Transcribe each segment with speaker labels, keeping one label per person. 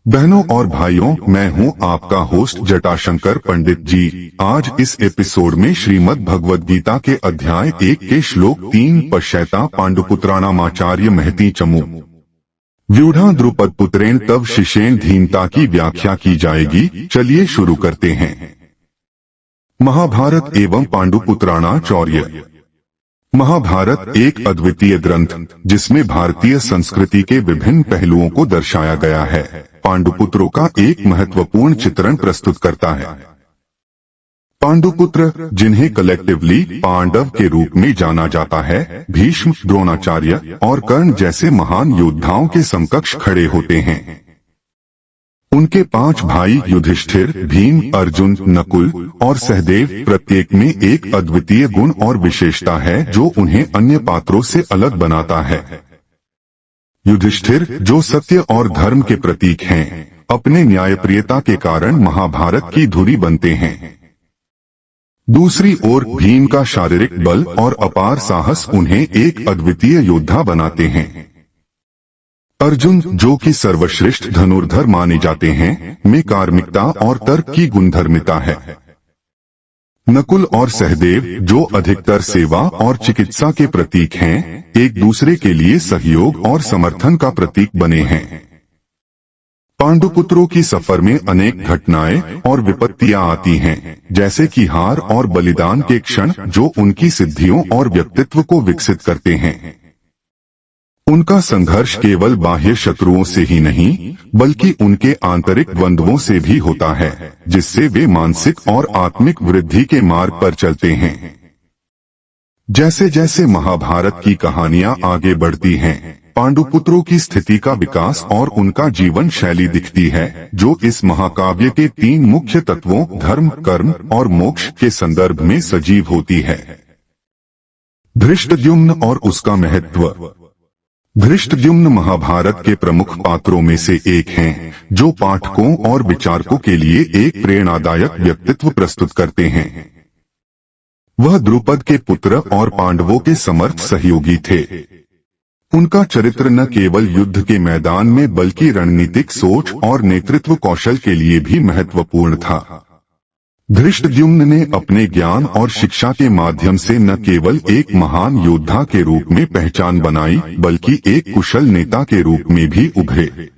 Speaker 1: बहनों और भाइयों, मैं हूं आपका होस्ट जटाशंकर पंडित जी। आज इस एपिसोड में श्रीमद् भगवद गीता के अध्याय 1 के श्लोक 3 पश्यैता पांडुपुत्राणामाचार्य महती चमू व्यूढ़ा द्रुपद पुत्रेण तव शिष्येण धीनता की व्याख्या की जाएगी। चलिए शुरू करते हैं। महाभारत एवं पांडुपुत्राणाचार्य। महाभारत एक अद्वितीय ग्रंथ जिसमें भारतीय संस्कृति के विभिन्न पहलुओं को दर्शाया गया है, पांडुपुत्रों का एक महत्वपूर्ण चित्रण प्रस्तुत करता है। पांडुपुत्र, जिन्हें कलेक्टिवली पांडव के रूप में जाना जाता है, भीष्म, द्रोणाचार्य और कर्ण जैसे महान योद्धाओं के समकक्ष खड़े होते हैं। उनके 5 भाई युधिष्ठिर, भीम, अर्जुन, नकुल और सहदेव, प्रत्येक में एक अद्वितीय गुण और विशेषता है जो उन्हें अन्य पात्रों से अलग बनाता है। युधिष्ठिर, जो सत्य और धर्म के प्रतीक हैं, अपने न्यायप्रियता के कारण महाभारत की धुरी बनते हैं। दूसरी ओर भीम का शारीरिक बल और अपार साहस उन्हें एक अद्वितीय योद्धा बनाते हैं। अर्जुन, जो कि सर्वश्रेष्ठ धनुर्धर माने जाते हैं, में कार्मिकता और तर्क की गुणधर्मिता है। नकुल और सहदेव, जो अधिकतर सेवा और चिकित्सा के प्रतीक हैं, एक दूसरे के लिए सहयोग और समर्थन का प्रतीक बने हैं। पांडुपुत्रों की सफर में अनेक घटनाएं और विपत्तियां आती हैं, जैसे कि हार और बलिदान के क्षण जो उनकी सिद्धियों और व्यक्तित्व को विकसित करते हैं। उनका संघर्ष केवल बाह्य शत्रुओं से ही नहीं, बल्कि उनके आंतरिक द्वंद्वों से भी होता है, जिससे वे मानसिक और आत्मिक वृद्धि के मार्ग पर चलते हैं। जैसे जैसे महाभारत की कहानियां आगे बढ़ती हैं, पांडुपुत्रों की स्थिति का विकास और उनका जीवन शैली दिखती है, जो इस महाकाव्य के 3 मुख्य तत्वों धर्म, कर्म और मोक्ष के संदर्भ में सजीव होती है। धृष्टद्युम्न और उसका महत्व। धृष्टद्युम्न महाभारत के प्रमुख पात्रों में से एक हैं, जो पाठकों और विचारकों के लिए एक प्रेरणादायक व्यक्तित्व प्रस्तुत करते हैं। वह द्रुपद के पुत्र और पांडवों के समर्थ सहयोगी थे। उनका चरित्र न केवल युद्ध के मैदान में बल्कि रणनीतिक सोच और नेतृत्व कौशल के लिए भी महत्वपूर्ण था। धृष्टद्युम्न ने अपने ज्ञान और शिक्षा के माध्यम से न केवल एक महान योद्धा के रूप में पहचान बनाई, बल्कि एक कुशल नेता के रूप में भी उभरे।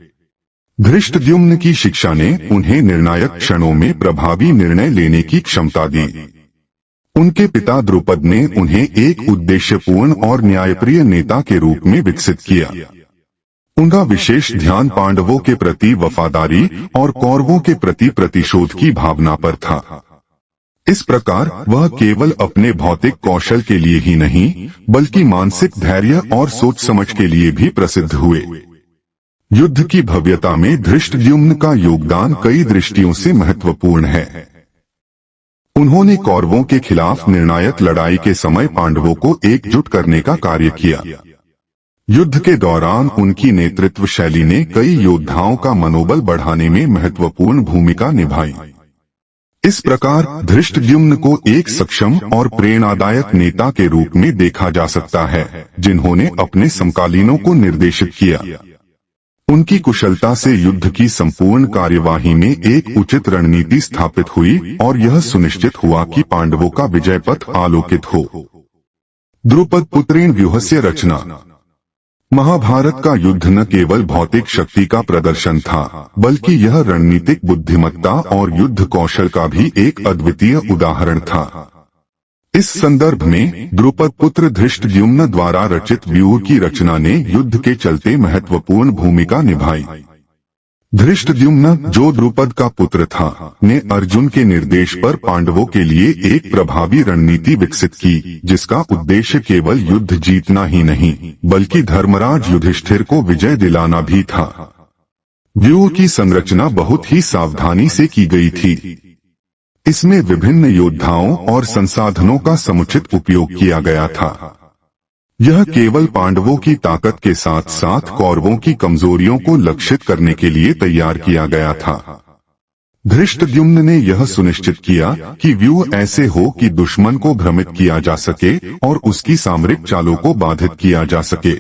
Speaker 1: धृष्टद्युम्न की शिक्षा ने उन्हें निर्णायक क्षणों में प्रभावी निर्णय लेने की क्षमता दी। उनके पिता द्रुपद ने उन्हें एक उद्देश्यपूर्ण और न्यायप्रिय नेता के रूप में विकसित किया। उनका विशेष ध्यान पांडवों के प्रति वफादारी और कौरवों के प्रति प्रतिशोध की भावना पर था। इस प्रकार वह केवल अपने भौतिक कौशल के लिए ही नहीं, बल्कि मानसिक धैर्य और सोच समझ के लिए भी प्रसिद्ध हुए। युद्ध की भव्यता में धृष्टद्युम्न का योगदान कई दृष्टियों से महत्वपूर्ण है। उन्होंने कौरवों के खिलाफ निर्णायक लड़ाई के समय पांडवों को एकजुट करने का कार्य किया। युद्ध के दौरान उनकी नेतृत्व शैली ने कई योद्धाओं का मनोबल बढ़ाने में महत्वपूर्ण भूमिका निभाई। इस प्रकार धृष्टद्युम्न को एक सक्षम और प्रेरणादायक नेता के रूप में देखा जा सकता है, जिन्होंने अपने समकालीनों को निर्देशित किया। उनकी कुशलता से युद्ध की संपूर्ण कार्यवाही में एक उचित रणनीति स्थापित हुई और यह सुनिश्चित हुआ कि पांडवों का विजय पथ आलोकित हो। द्रुपद पुत्रेण व्यूहस्य रचना। महाभारत का युद्ध न केवल भौतिक शक्ति का प्रदर्शन था, बल्कि यह रणनीतिक बुद्धिमत्ता और युद्ध कौशल का भी एक अद्वितीय उदाहरण था। इस संदर्भ में द्रुपद पुत्र धृष्टद्युम्न द्वारा रचित व्यूह की रचना ने युद्ध के चलते महत्वपूर्ण भूमिका निभाई। धृष्टद्युम्न, जो द्रुपद का पुत्र था, ने अर्जुन के निर्देश पर पांडवों के लिए एक प्रभावी रणनीति विकसित की, जिसका उद्देश्य केवल युद्ध जीतना ही नहीं, बल्कि धर्मराज युधिष्ठिर को विजय दिलाना भी था। व्यूह की संरचना बहुत ही सावधानी से की गई थी। इसमें विभिन्न योद्धाओं और संसाधनों का समुचित उपयोग किया गया था। यह केवल पांडवों की ताकत के साथ साथ कौरवों की कमजोरियों को लक्षित करने के लिए तैयार किया गया था। धृष्टद्युम्न ने यह सुनिश्चित किया कि व्यूह ऐसे हो कि दुश्मन को भ्रमित किया जा सके और उसकी सामरिक चालों को बाधित किया जा सके।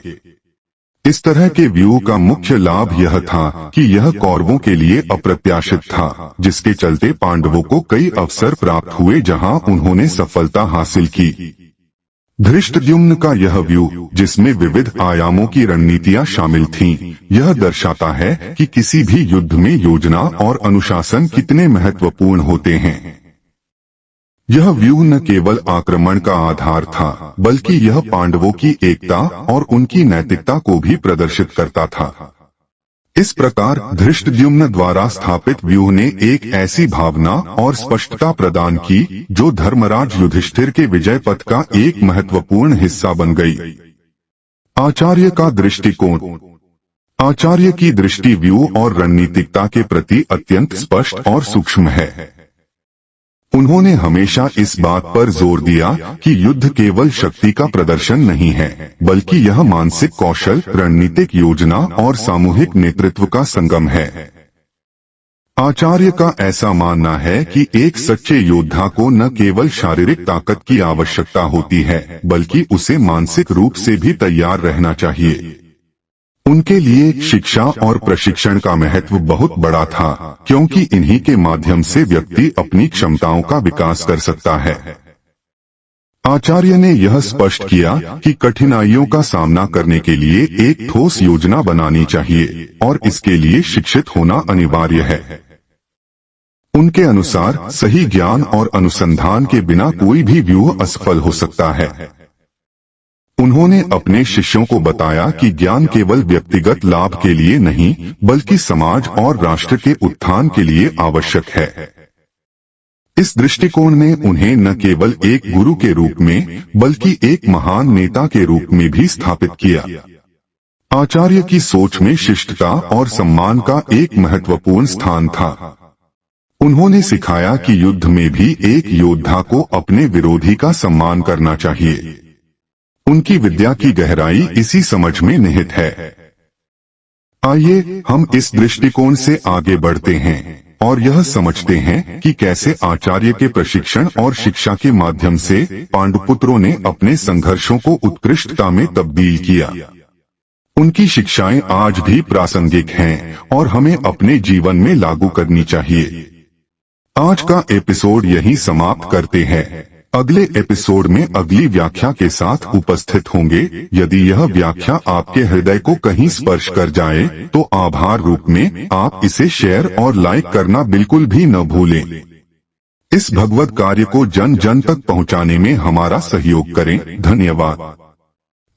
Speaker 1: इस तरह के व्यू का मुख्य लाभ यह था कि यह कौरवों के लिए अप्रत्याशित था, जिसके चलते पांडवों को कई अवसर प्राप्त हुए जहां उन्होंने सफलता हासिल की। धृष्टद्युम्न का यह व्यू, जिसमें विविध आयामों की रणनीतियां शामिल थीं, यह दर्शाता है कि किसी भी युद्ध में योजना और अनुशासन कितने महत्वपूर्ण होते हैं। यह व्यू न केवल आक्रमण का आधार था, बल्कि यह पांडवों की एकता और उनकी नैतिकता को भी प्रदर्शित करता था। इस प्रकार धृष्टद्युम्न द्वारा स्थापित व्यू ने एक ऐसी भावना और स्पष्टता प्रदान की जो धर्मराज युधिष्ठिर के विजय पथ का एक महत्वपूर्ण हिस्सा बन गई। आचार्य का दृष्टिकोण। आचार्य की दृष्टि व्यू और रणनीतिकता के प्रति अत्यंत स्पष्ट और सूक्ष्म है। उन्होंने हमेशा इस बात पर जोर दिया कि युद्ध केवल शक्ति का प्रदर्शन नहीं है, बल्कि यह मानसिक कौशल, रणनीतिक योजना और सामूहिक नेतृत्व का संगम है। आचार्य का ऐसा मानना है कि एक सच्चे योद्धा को न केवल शारीरिक ताकत की आवश्यकता होती है, बल्कि उसे मानसिक रूप से भी तैयार रहना चाहिए। उनके लिए शिक्षा और प्रशिक्षण का महत्व बहुत बड़ा था, क्योंकि इन्हीं के माध्यम से व्यक्ति अपनी क्षमताओं का विकास कर सकता है। आचार्य ने यह स्पष्ट किया कि कठिनाइयों का सामना करने के लिए एक ठोस योजना बनानी चाहिए और इसके लिए शिक्षित होना अनिवार्य है। उनके अनुसार सही ज्ञान और अनुसंधान के बिना कोई भी व्यूह असफल हो सकता है। उन्होंने अपने शिष्यों को बताया कि ज्ञान केवल व्यक्तिगत लाभ के लिए नहीं, बल्कि समाज और राष्ट्र के उत्थान के लिए आवश्यक है। इस दृष्टिकोण ने उन्हें न केवल एक गुरु के रूप में, बल्कि एक महान नेता के रूप में भी स्थापित किया। आचार्य की सोच में शिष्टता और सम्मान का एक महत्वपूर्ण स्थान था। उन्होंने सिखाया कि युद्ध में भी एक योद्धा को अपने विरोधी का सम्मान करना चाहिए। उनकी विद्या की गहराई इसी समझ में निहित है। आइए हम इस दृष्टिकोण से आगे बढ़ते हैं और यह समझते हैं कि कैसे आचार्य के प्रशिक्षण और शिक्षा के माध्यम से पांडुपुत्रों ने अपने संघर्षों को उत्कृष्टता में तब्दील किया। उनकी शिक्षाएं आज भी प्रासंगिक हैं और हमें अपने जीवन में लागू करनी चाहिए। आज का एपिसोड यहीं समाप्त करते हैं। अगले एपिसोड में अगली व्याख्या के साथ उपस्थित होंगे। यदि यह व्याख्या आपके हृदय को कहीं स्पर्श कर जाए तो आभार रूप में आप इसे शेयर और लाइक करना बिल्कुल भी न भूलें। इस भगवत कार्य को जन जन तक पहुंचाने में हमारा सहयोग करें। धन्यवाद।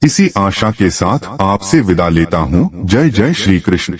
Speaker 1: इसी आशा के साथ आपसे विदा लेता हूं। जय जय श्री कृष्ण।